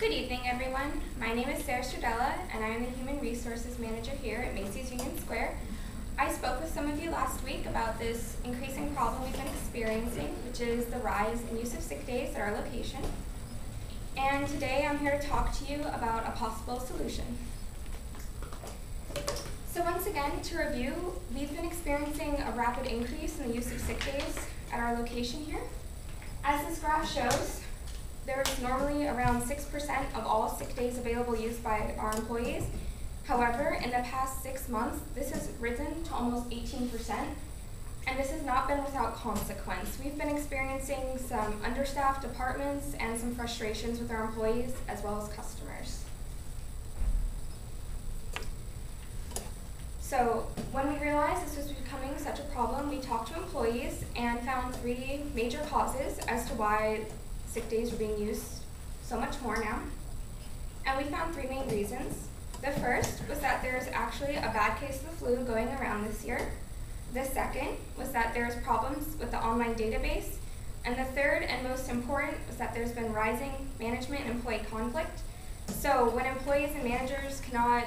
Good evening, everyone. My name is Sarah Stradella, and I am the Human Resources Manager here at Macy's Union Square. I spoke with some of you last week about this increasing problem we've been experiencing, which is the rise in use of sick days at our location. And today I'm here to talk to you about a possible solution. So once again, to review, we've been experiencing a rapid increase in the use of sick days at our location here. As this graph shows, there's normally around 6% of all sick days available used by our employees. However, in the past 6 months, this has risen to almost 18%, and this has not been without consequence. We've been experiencing some understaffed departments and some frustrations with our employees as well as customers. So when we realized this was becoming such a problem, we talked to employees and found 3 major causes as to why sick days were being used so much more now. And we found 3 main reasons. The first was that there's actually a bad case of the flu going around this year. The second was that there's problems with the online database. And the third and most important was that there's been rising management and employee conflict. So when employees and managers cannot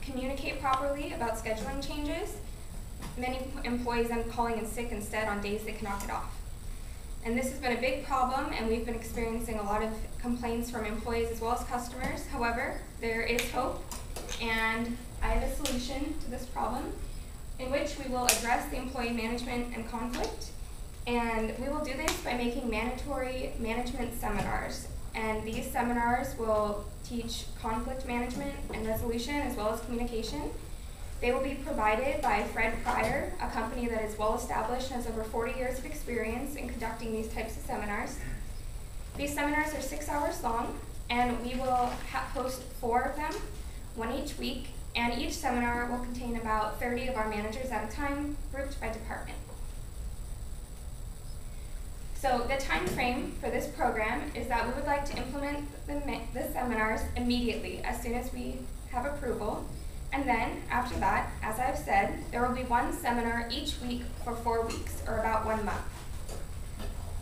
communicate properly about scheduling changes, many employees end up calling in sick instead on days they cannot get off. And this has been a big problem, and we've been experiencing a lot of complaints from employees as well as customers. However, there is hope, and I have a solution to this problem in which we will address the employee management and conflict. And we will do this by making mandatory management seminars. And these seminars will teach conflict management and resolution as well as communication. They will be provided by Fred Pryor, a company that is well established and has over 40 years of experience in conducting these types of seminars. These seminars are 6 hours long, and we will host 4 of them, 1 each week, and each seminar will contain about 30 of our managers at a time, grouped by department. So the time frame for this program is that we would like to implement the seminars immediately as soon as we have approval. And then, after that, as I've said, there will be 1 seminar each week for 4 weeks, or about 1 month.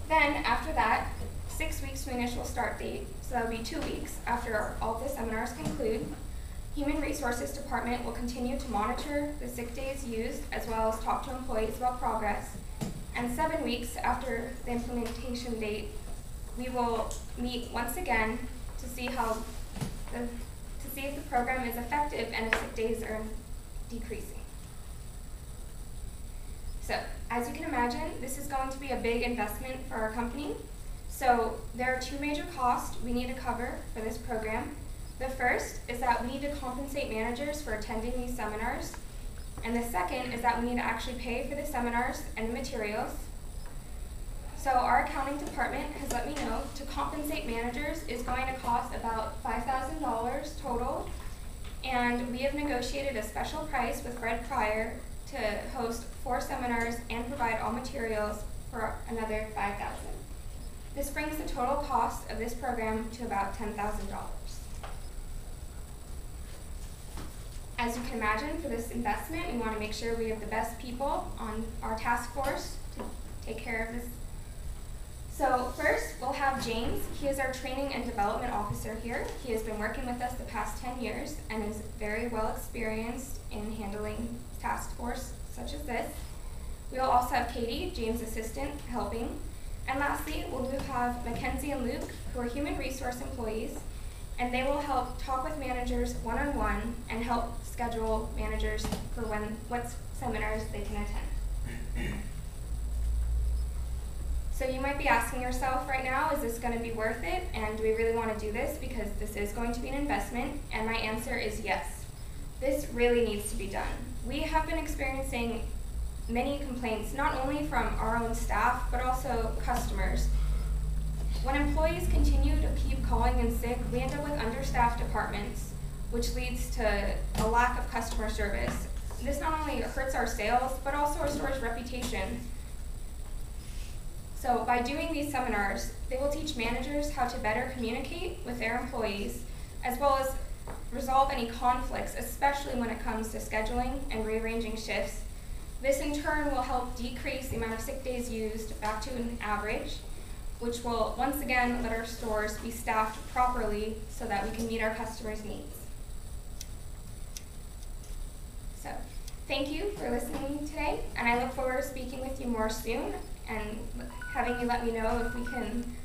Then, after that, 6 weeks from the initial start date, so that will be 2 weeks after all of the seminars conclude, Human Resources Department will continue to monitor the sick days used, as well as talk to employees about progress. And 7 weeks after the implementation date, we will meet once again to see if the program is effective and if sick days are decreasing. So, as you can imagine, this is going to be a big investment for our company. So, there are 2 major costs we need to cover for this program. The first is that we need to compensate managers for attending these seminars. And the second is that we need to actually pay for the seminars and the materials. So our accounting department has let me know to compensate managers is going to cost about $5,000 total, and we have negotiated a special price with Fred Pryor to host 4 seminars and provide all materials for another $5,000. This brings the total cost of this program to about $10,000. As you can imagine, for this investment, we want to make sure we have the best people on our task force to take care of this. So first, we'll have James. He is our training and development officer here. He has been working with us the past 10 years and is very well experienced in handling task force such as this. We will also have Katie, James' assistant, helping. And lastly, we'll have Mackenzie and Luke, who are human resource employees, and they will help talk with managers one-on-one and help schedule managers for what seminars they can attend. So you might be asking yourself right now, is this going to be worth it? And do we really want to do this? Because this is going to be an investment. And my answer is yes. This really needs to be done. We have been experiencing many complaints, not only from our own staff, but also customers. When employees continue to keep calling in sick, we end up with understaffed departments, which leads to a lack of customer service. This not only hurts our sales, but also our store's reputation. So by doing these seminars, they will teach managers how to better communicate with their employees, as well as resolve any conflicts, especially when it comes to scheduling and rearranging shifts. This in turn will help decrease the amount of sick days used back to an average. which will once again let our stores be staffed properly so that we can meet our customers' needs. So, thank you for listening today, and I look forward to speaking with you more soon and having you let me know if we can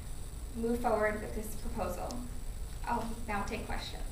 move forward with this proposal. I'll now take questions.